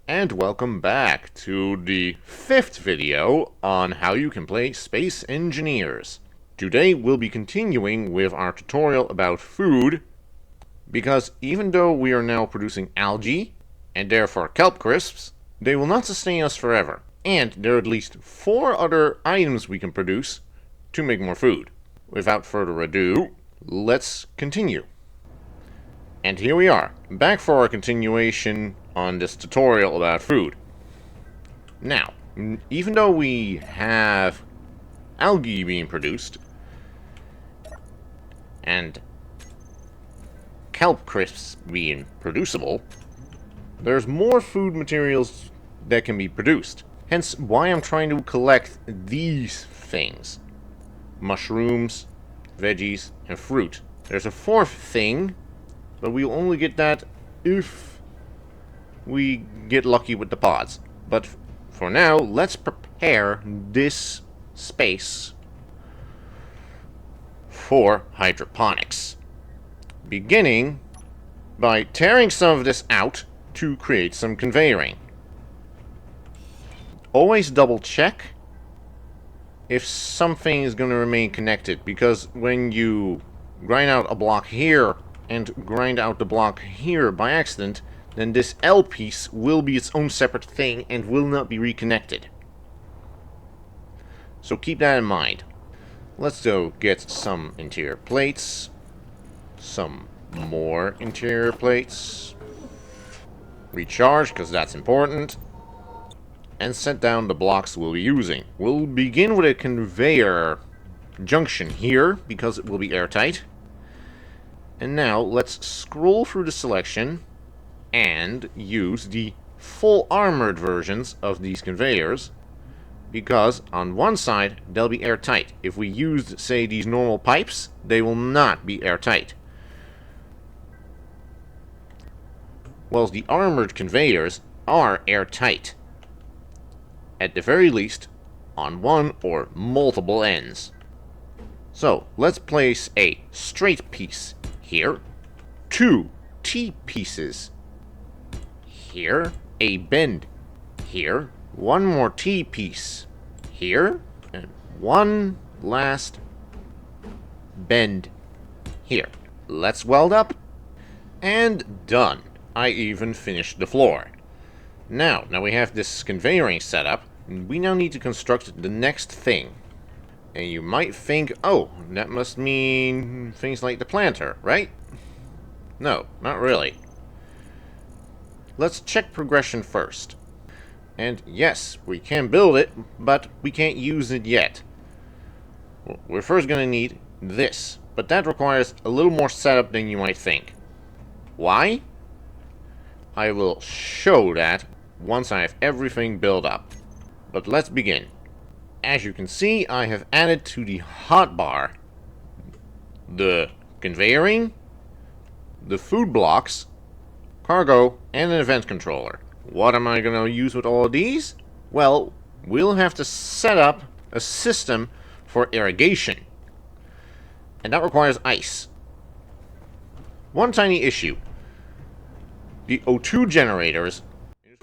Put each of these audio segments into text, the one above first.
And welcome back to the 5th video on how you can play Space Engineers. Today we'll be continuing with our tutorial about food, because even though we are now producing algae, and therefore kelp crisps, they will not sustain us forever. And there are at least 4 other items we can produce to make more food. Without further ado, let's continue. And here we are, back for our continuation on this tutorial about food. Now, even though we have algae being produced, and kelp crisps being producible, there's more food materials that can be produced. Hence why I'm trying to collect these things. Mushrooms, veggies, and fruit. There's a 4th thing, but we'll only get that if we get lucky with the pods. But for now, let's prepare this space for hydroponics. Beginning by tearing some of this out to create some conveying. Always double check if something is going to remain connected, because when you grind out a block here and grind out the block here by accident, then this L piece will be its own separate thing and will not be reconnected. So keep that in mind. Let's go get some interior plates, some more interior plates, recharge because that's important, and set down the blocks we'll be using. We'll begin with a conveyor junction here because it will be airtight. And now let's scroll through the selection and use the full armored versions of these conveyors, because on one side they'll be airtight. If we used, say, these normal pipes, they will not be airtight. Whilst the armored conveyors are airtight, at the very least on one or multiple ends. So let's place a straight piece here, 2 T-pieces here, a bend here, 1 more T-piece here, and 1 last bend here. Let's weld up, and done. I even finished the floor. Now we have this conveying set up, we now need to construct the next thing. And you might think, oh, that must mean things like the planter, right? No, not really. Let's check progression first. And yes, we can build it, but we can't use it yet. We're first going to need this, but that requires a little more setup than you might think. Why? I will show that once I have everything built up. But let's begin. As you can see, I have added to the hotbar the conveying, the food blocks, cargo, and an event controller. What am I going to use with all of these? Well, we'll have to set up a system for irrigation. And that requires ice. One tiny issue. The O2 generators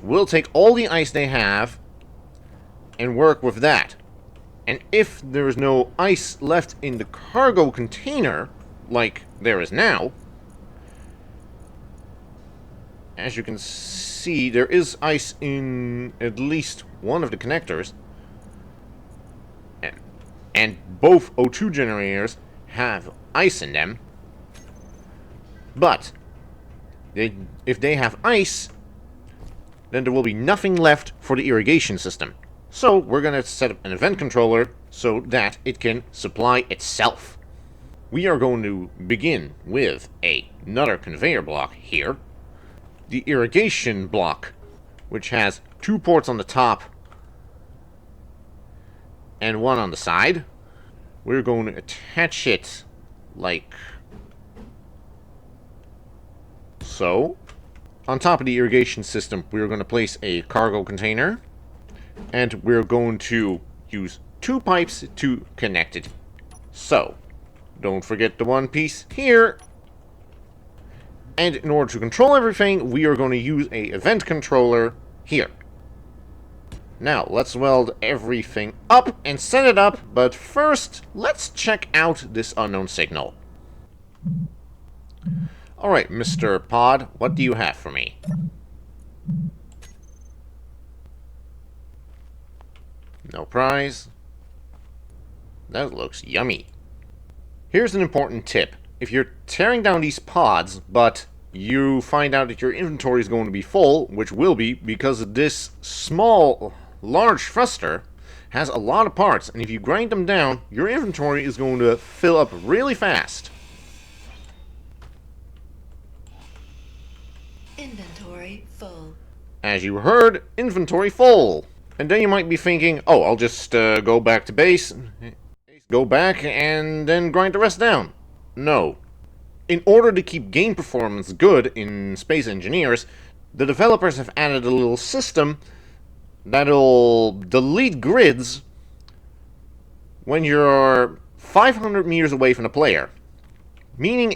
will take all the ice they have and work with that. And if there is no ice left in the cargo container, like there is now, as you can see, there is ice in at least one of the connectors, and both O2 generators have ice in them. But if they have ice, then there will be nothing left for the irrigation system. So we're going to set up an event controller so that it can supply itself. We are going to begin with another conveyor block here. The irrigation block, which has 2 ports on the top and 1 on the side. We're going to attach it like so. On top of the irrigation system, we're going to place a cargo container. And we're going to use 2 pipes to connect it. So, don't forget the 1 piece here. And in order to control everything, we are going to use a event controller Here. Now, let's weld everything up and set it up, but first, let's check out this unknown signal. Alright, Mr. Pod, what do you have for me? No prize. That looks yummy. Here's an important tip. If you're tearing down these pods, but you find out that your inventory is going to be full, which will be because this large thruster has a lot of parts, and if you grind them down, your inventory is going to fill up really fast. Inventory full. As you heard, inventory full. And then you might be thinking, oh, I'll just go back to base, go back, and then grind the rest down. No. In order to keep game performance good in Space Engineers, the developers have added a little system that'll delete grids when you're 500 meters away from the player. Meaning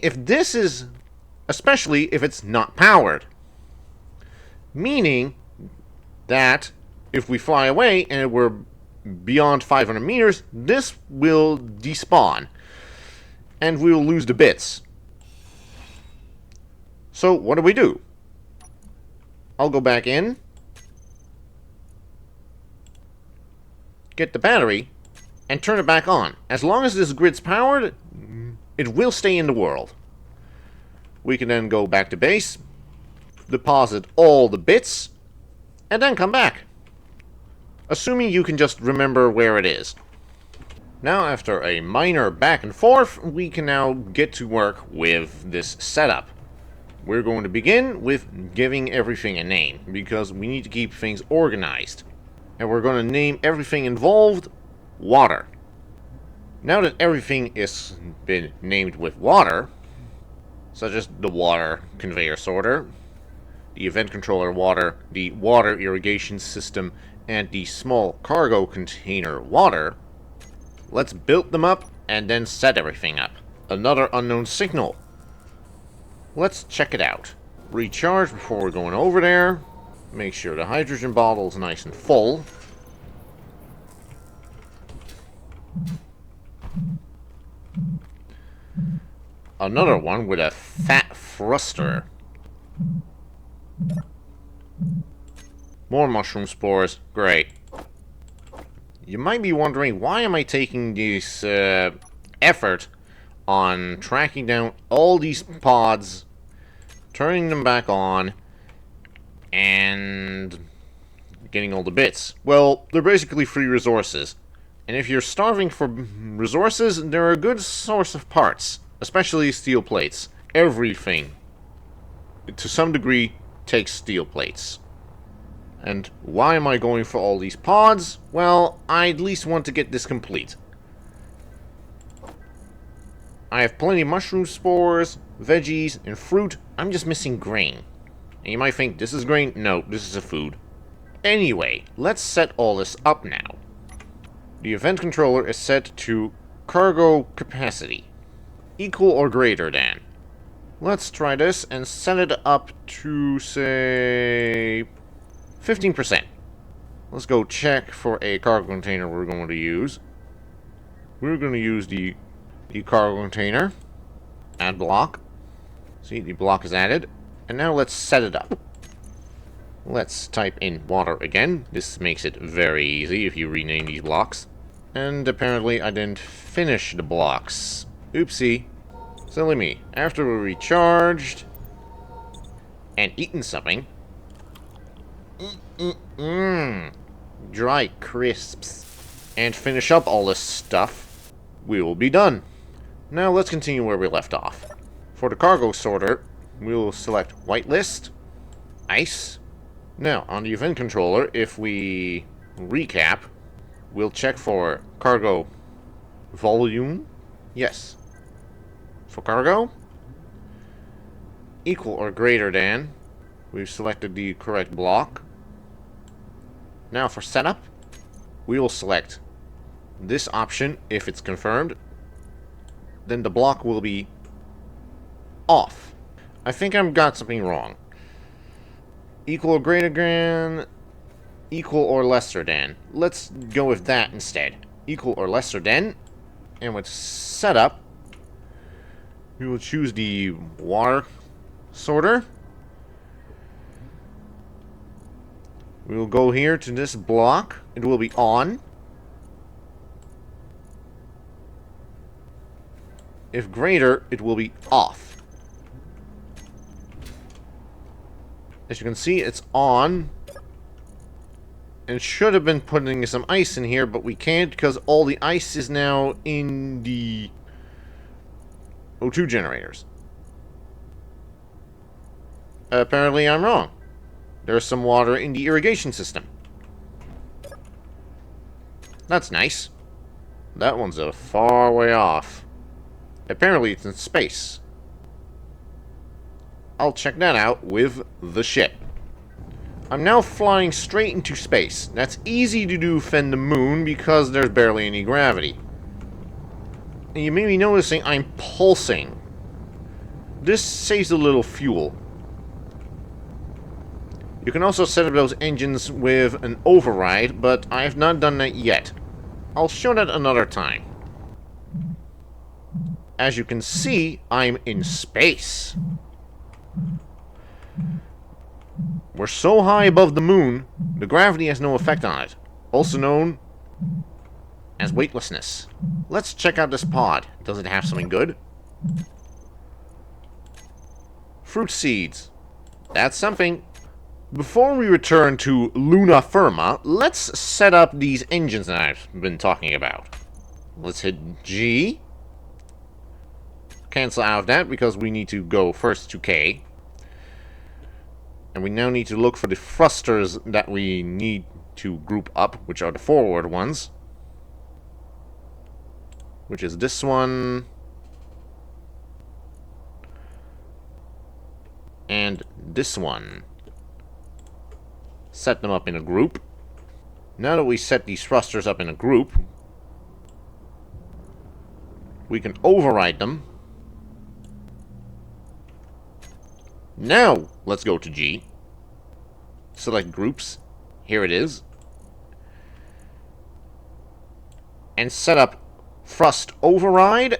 especially if it's not powered. Meaning that if we fly away and we're beyond 500 meters, this will despawn. And we will lose the bits. So, what do? I'll go back in. Get the battery. And turn it back on. As long as this grid's powered, it will stay in the world. We can then go back to base. Deposit all the bits. And then come back. Assuming you can just remember where it is. Now, after a minor back and forth, we can now get to work with this setup. We're going to begin with giving everything a name, because we need to keep things organized. And we're going to name everything involved water. Now that everything has been named with water, such as the water conveyor sorter, the event controller water, the water irrigation system, and the small cargo container water, let's build them up and then set everything up. Another unknown signal. Let's check it out. Recharge before we're going over there. Make sure the hydrogen bottle is nice and full. Another one with a fat thruster. More mushroom spores. Great. You might be wondering, why am I taking this effort on tracking down all these pods, turning them back on, and getting all the bits? Well, they're basically free resources. And if you're starving for resources, they're a good source of parts, especially steel plates. Everything, to some degree, takes steel plates. And why am I going for all these pods? Well, I at least want to get this complete. I have plenty of mushroom spores, veggies, and fruit. I'm just missing grain. And you might think, this is grain? No, this is a food. Anyway, let's set all this up now. The event controller is set to cargo capacity, equal or greater than. Let's try this and set it up to, say, 15%. Let's go check for a cargo container we're going to use. We're going to use the cargo container. Add block. See, the block is added. And now let's set it up. Let's type in water again. This makes it very easy if you rename these blocks. And apparently I didn't finish the blocks. Oopsie. Silly me. After we recharged and eaten something. Dry crisps. And finish up all this stuff, we will be done. Now let's continue where we left off. For the cargo sorter, we will select whitelist, ice. Now, on the event controller, if we recap, we'll check for cargo volume. Yes. For cargo, equal or greater than. We've selected the correct block. Now for setup, we will select this option if it's confirmed. Then the block will be off. I think I've got something wrong. Equal or greater than Equal or lesser than. Let's go with that instead. Equal or lesser than. And with setup, we will choose the water sorter. We will go here to this block. It will be on. If greater, it will be off. As you can see, it's on. And should have been putting some ice in here, but we can't because all the ice is now in the O2 generators. Apparently I'm wrong. There's some water in the irrigation system. That's nice. That one's a far way off. Apparently it's in space. I'll check that out with the ship. I'm now flying straight into space. That's easy to do from the moon because there's barely any gravity. And you may be noticing I'm pulsing. This saves a little fuel. You can also set up those engines with an override, but I have not done that yet. I'll show that another time. As you can see, I'm in space. We're so high above the moon, the gravity has no effect on it. Also known as weightlessness. Let's check out this pod. Does it have something good? Fruit seeds. That's something. Before we return to Luna Firma, let's set up these engines that I've been talking about. Let's hit G. Cancel out of that because we need to go first to K. And we now need to look for the thrusters that we need to group up, which are the forward ones. Which is this one. And this one. Set them up in a group. Now that we set these thrusters up in a group, we can override them. Now, let's go to G. Select groups. Here it is. And set up thrust override.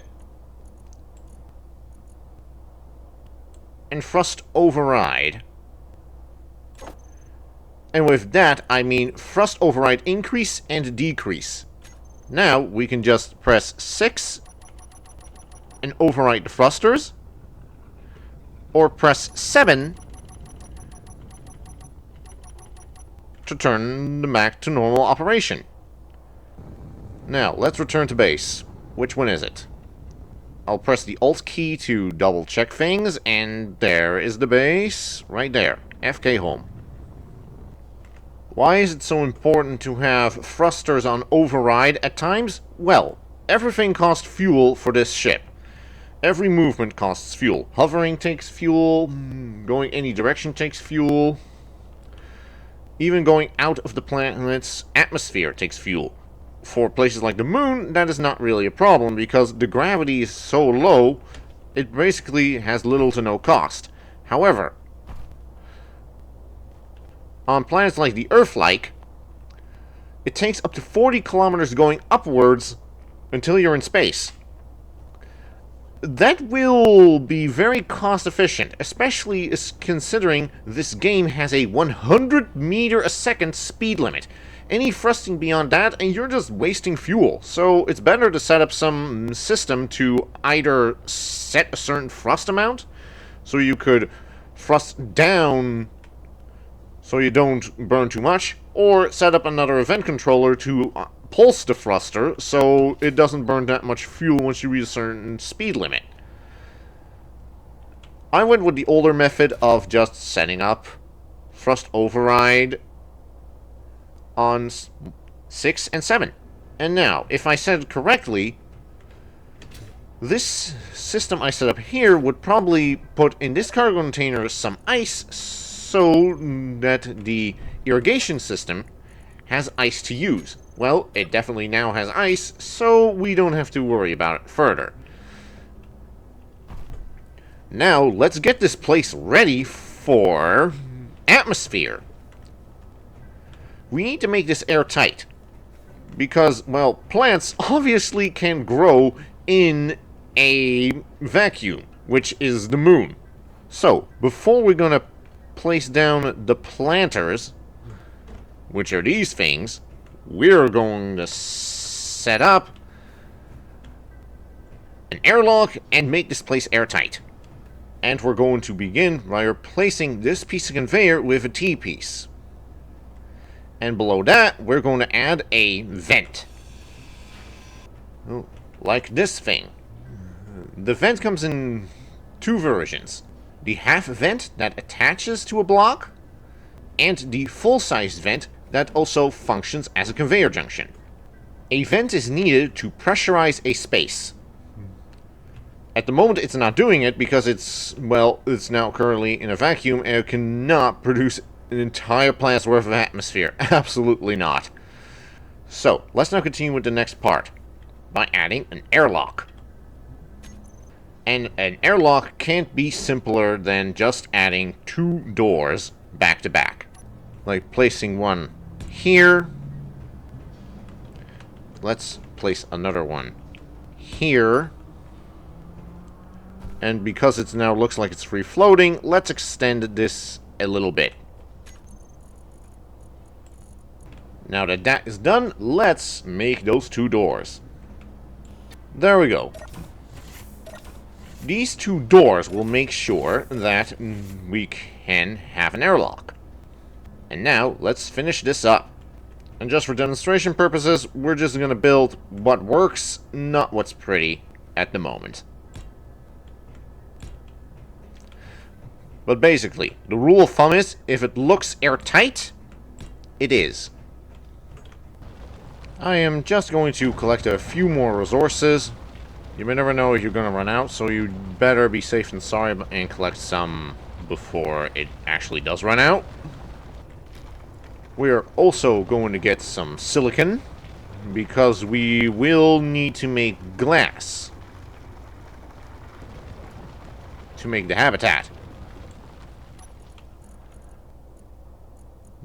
And thrust override. And with that, I mean thrust override increase and decrease. Now, we can just press 6 and override the thrusters. Or press 7 to turn them back to normal operation. Now, let's return to base. Which one is it? I'll press the Alt key to double check things, and there is the base, right there. FK home. Why is it so important to have thrusters on override at times? Well, everything costs fuel for this ship. Every movement costs fuel. Hovering takes fuel, going any direction takes fuel. Even going out of the planet's atmosphere takes fuel. For places like the moon, that is not really a problem because the gravity is so low, it basically has little to no cost. However, on planets like the Earth-like, it takes up to 40 kilometers going upwards until you're in space. That will be very cost efficient, especially considering this game has a 100 meter a second speed limit. Any thrusting beyond that, and you're just wasting fuel. So it's better to set up some system to either set a certain thrust amount, so you could thrust down so you don't burn too much, or set up another event controller to pulse the thruster so it doesn't burn that much fuel once you reach a certain speed limit. I went with the older method of just setting up thrust override on 6 and 7. And now, if I said it correctly, this system I set up here would probably put in this cargo container some ice so that the irrigation system has ice to use. Well, it definitely now has ice, so we don't have to worry about it further. Now, let's get this place ready for atmosphere. we need to make this airtight. Because, well, plants obviously can grow in a vacuum, which is the moon. So, before we're going to place down the planters, which are these things, we're going to set up an airlock and make this place airtight. And we're going to begin by replacing this piece of conveyor with a T-piece. And below that, we're going to add a vent. Like this thing. The vent comes in two versions. The half vent that attaches to a block, and the full-size vent that also functions as a conveyor junction. A vent is needed to pressurize a space. At the moment, it's not doing it because it's now currently in a vacuum and it cannot produce an entire planet's worth of atmosphere. Absolutely not. So, let's now continue with the next part by adding an airlock. And an airlock can't be simpler than just adding two doors back to back. Like placing one here. Let's place another one here. And because it now looks like it's free-floating, let's extend this a little bit. Now that that is done, let's make those two doors. There we go. These two doors will make sure that we can have an airlock. And now, let's finish this up. And just for demonstration purposes, we're just going to build what works, not what's pretty, at the moment. But basically, the rule of thumb is, if it looks airtight, it is. I am just going to collect a few more resources. You may never know if you're going to run out, so you better be safe than sorry and collect some before it actually does run out. We are also going to get some silicon, because we will need to make glass to make the habitat.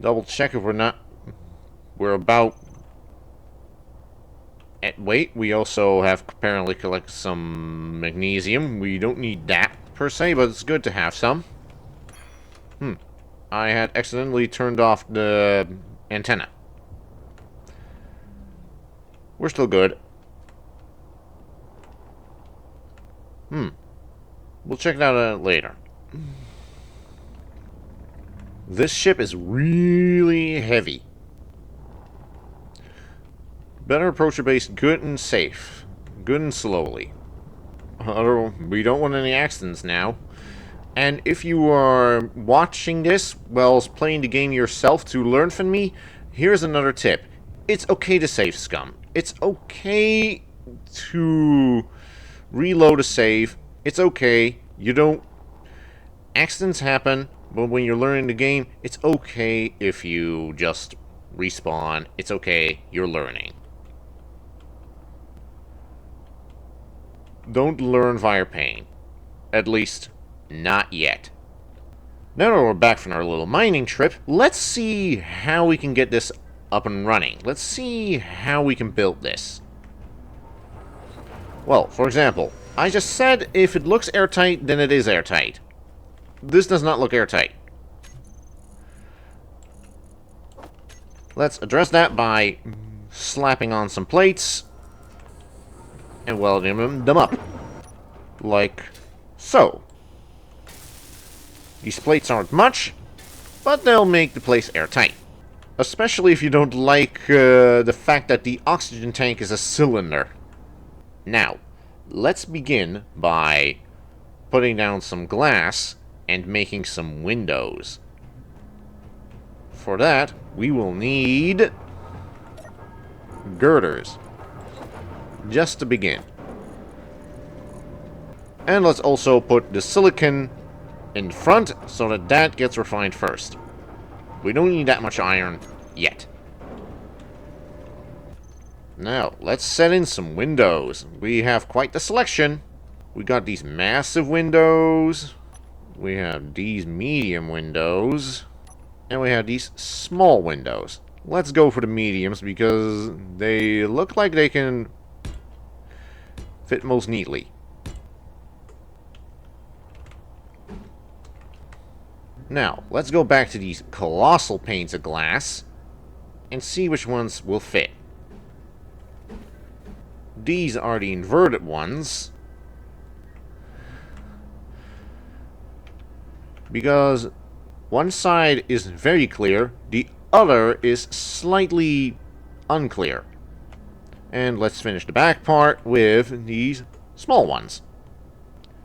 Double check if we're about... Wait, we also have apparently collected some magnesium. We don't need that, per se, but it's good to have some. I had accidentally turned off the antenna. We're still good. We'll check that out later. This ship is really heavy. Better approach your base good and safe. Good and slowly. We don't want any accidents now. And if you are watching this while playing the game yourself to learn from me, here's another tip. It's okay to save scum. It's okay to reload a save. It's okay. You don't... Accidents happen, but when you're learning the game, it's okay if you just respawn. It's okay. You're learning. Don't learn via pain. At least... not yet. Now that we're back from our little mining trip, let's see how we can get this up and running. Let's see how we can build this. Well, for example, I just said if it looks airtight, then it is airtight. This does not look airtight. Let's address that by slapping on some plates and welding them up. Like so. These plates aren't much, but they'll make the place airtight. Especially if you don't like the fact that the oxygen tank is a cylinder. Now, let's begin by putting down some glass and making some windows. For that, we will need girders. Just to begin. And let's also put the silicon in front so that that gets refined first. We don't need that much iron yet. Now, let's set in some windows. We have quite the selection. We got these massive windows. We have these medium windows. And we have these small windows. let's go for the mediums because they look like they can fit most neatly. Now, let's go back to these colossal panes of glass and see which ones will fit. These are the inverted ones, because one side is very clear, the other is slightly unclear. And let's finish the back part with these small ones.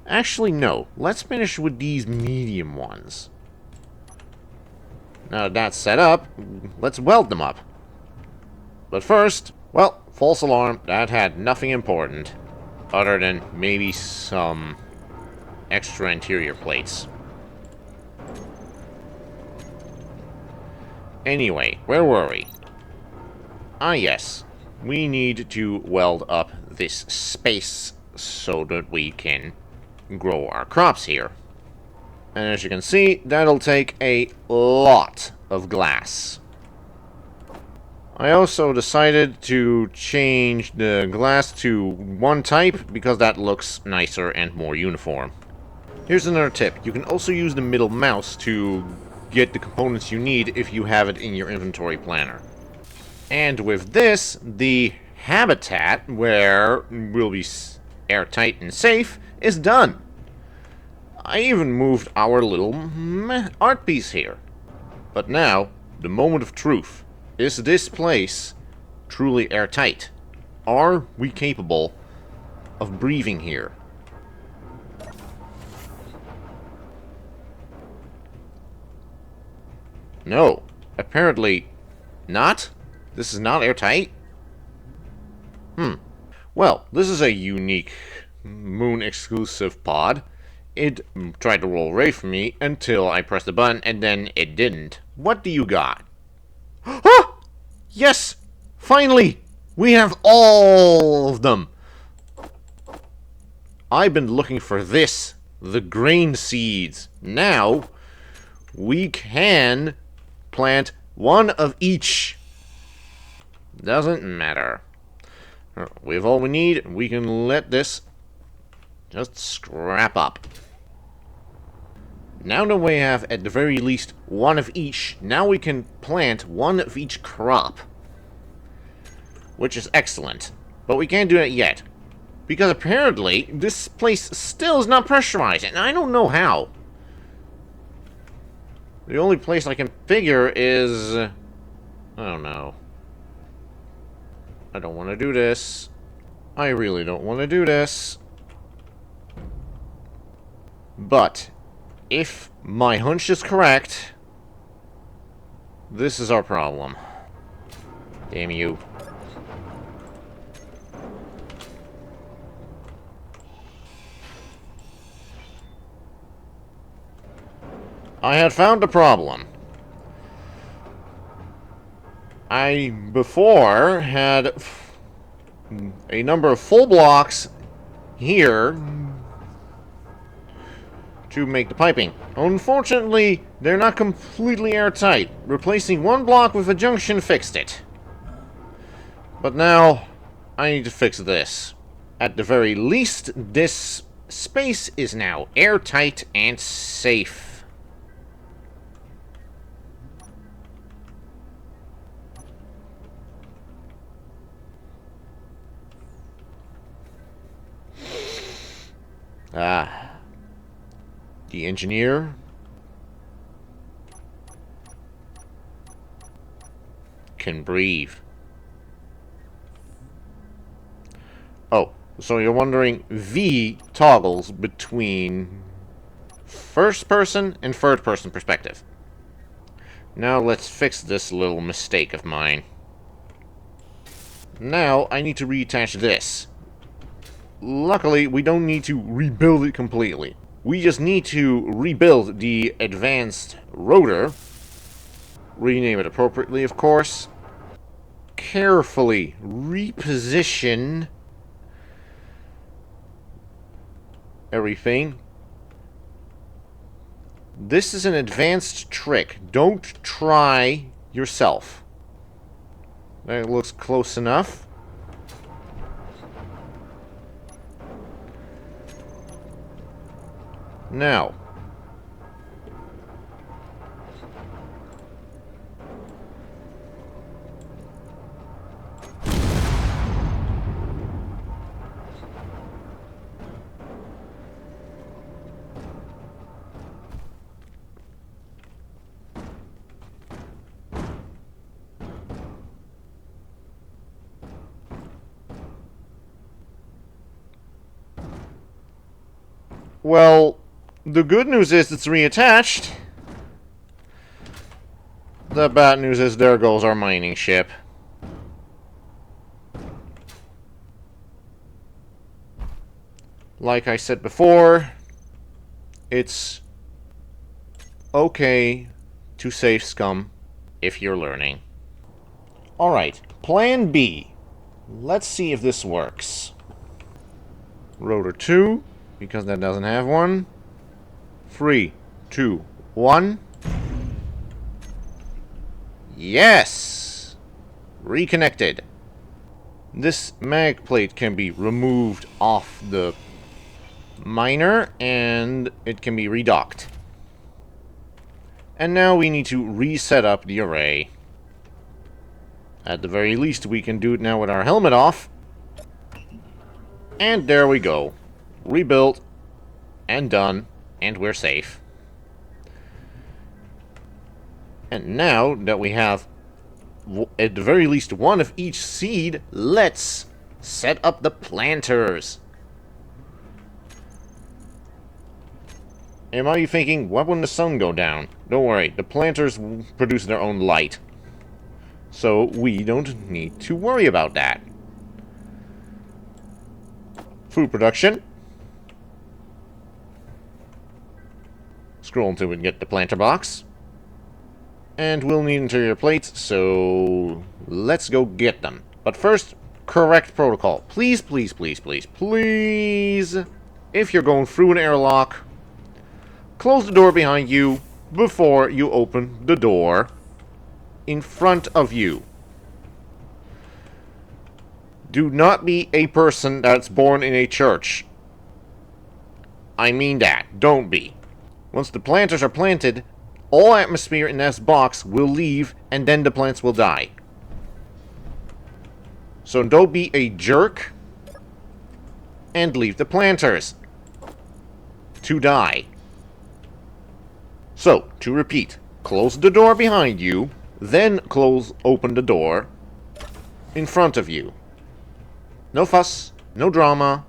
Actually, no. Let's finish with these medium ones. Now that that's set up, let's weld them up. But first, well, false alarm. That had nothing important, other than maybe some extra interior plates. Anyway, where were we? Ah, yes. We need to weld up this space so that we can grow our crops here. And as you can see, that'll take a lot of glass. I also decided to change the glass to one type because that looks nicer and more uniform. Here's another tip. You can also use the middle mouse to get the components you need if you have it in your inventory planner. And with this, the habitat, where we'll be airtight and safe, is done. I even moved our little art piece here. But now, the moment of truth. Is this place truly airtight? Are we capable of breathing here? No, apparently not. This is not airtight? Well, this is a unique moon-exclusive pod. It tried to roll away from me until I pressed the button, and then it didn't. What do you got? Ah! Yes! Finally! We have all of them! I've been looking for this. The grain seeds. Now, we can plant one of each. Doesn't matter. We have all we need. We can let this just scrap up. Now that we have, at the very least, one of each, now we can plant one of each crop. Which is excellent. But we can't do that yet. Because apparently, this place still is not pressurized, and I don't know how. The only place I can figure is... I don't know. I don't want to do this. I really don't want to do this. But, if my hunch is correct, this is our problem. Damn you. I had found a problem. I, before, had a number of full blocks here to make the piping. Unfortunately, they're not completely airtight. Replacing one block with a junction fixed it. But now, I need to fix this. At the very least, this space is now airtight and safe. Ah. The engineer can breathe. Oh, so you're wondering, V toggles between first person and third person perspective. Now let's fix this little mistake of mine. Now I need to reattach this. Luckily, we don't need to rebuild it completely. We just need to rebuild the advanced rotor. Rename it appropriately, of course. Carefully reposition everything. This is an advanced trick. Don't try yourself. That looks close enough. Now, well, the good news is it's reattached. The bad news is there goes our mining ship. Like I said before, it's okay to save scum if you're learning. Alright, plan B. Let's see if this works. Rotor 2, because that doesn't have one. 3, 2, 1. Yes! Reconnected. This mag plate can be removed off the miner, and it can be redocked. And now we need to reset up the array. At the very least, we can do it now with our helmet off. And there we go. Rebuilt. And done. And we're safe. And now that we have, at the very least, one of each seed, let's set up the planters. Am I thinking, why wouldn't the sun go down? Don't worry, the planters produce their own light. So we don't need to worry about that. Food production. Scroll until we can get the planter box. And we'll need interior plates, so let's go get them. But first, correct protocol. Please, please, please, please, please, if you're going through an airlock, close the door behind you before you open the door in front of you. Do not be a person that's born in a church. I mean that. Don't be. Once the planters are planted, all atmosphere in this box will leave, and then the plants will die. So don't be a jerk and leave the planters to die. So, to repeat, close the door behind you, then open the door in front of you. No fuss, no drama,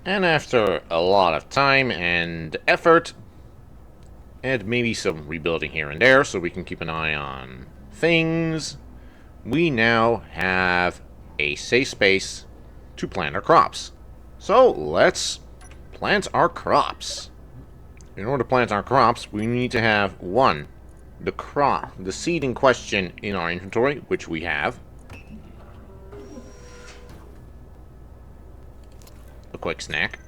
and after a lot of time and effort, and maybe some rebuilding here and there so we can keep an eye on things, we now have a safe space to plant our crops. So let's plant our crops. In order to plant our crops, we need to have one, the seed in question in our inventory, which we have. A quick snack.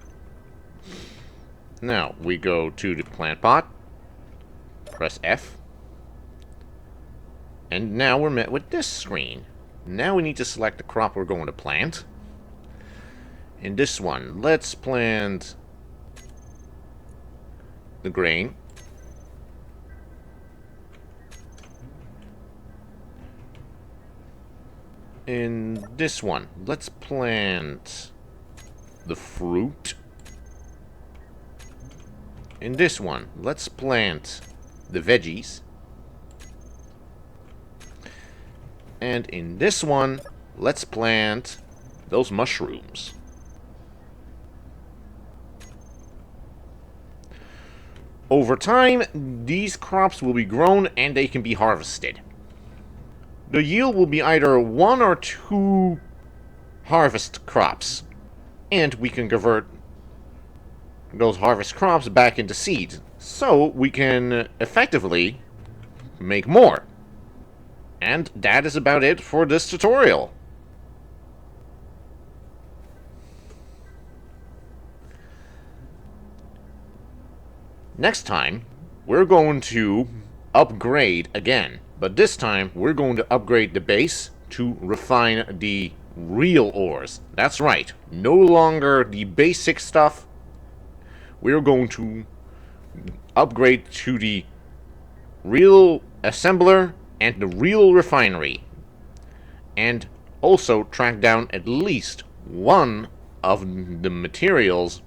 Now we go to the plant pot. Press F. And now we're met with this screen. Now we need to select the crop we're going to plant. In this one, let's plant the grain. In this one, let's plant the fruit. In this one, let's plant the veggies. And in this one, let's plant those mushrooms. Over time, these crops will be grown and they can be harvested. The yield will be either 1 or 2 harvest crops, and we can convert those harvest crops back into seeds, so we can effectively make more. And that is about it for this tutorial. Next time, we're going to upgrade again, but this time we're going to upgrade the base to refine the real ores. That's right, no longer the basic stuff. We're going to upgrade to the real assembler and the real refinery. And also track down at least one of the materials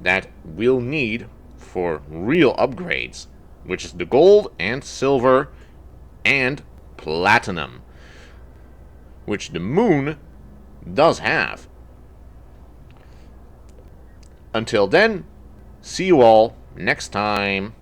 that we'll need for real upgrades, which is the gold and silver and platinum, which the moon does have. Until then, see you all next time.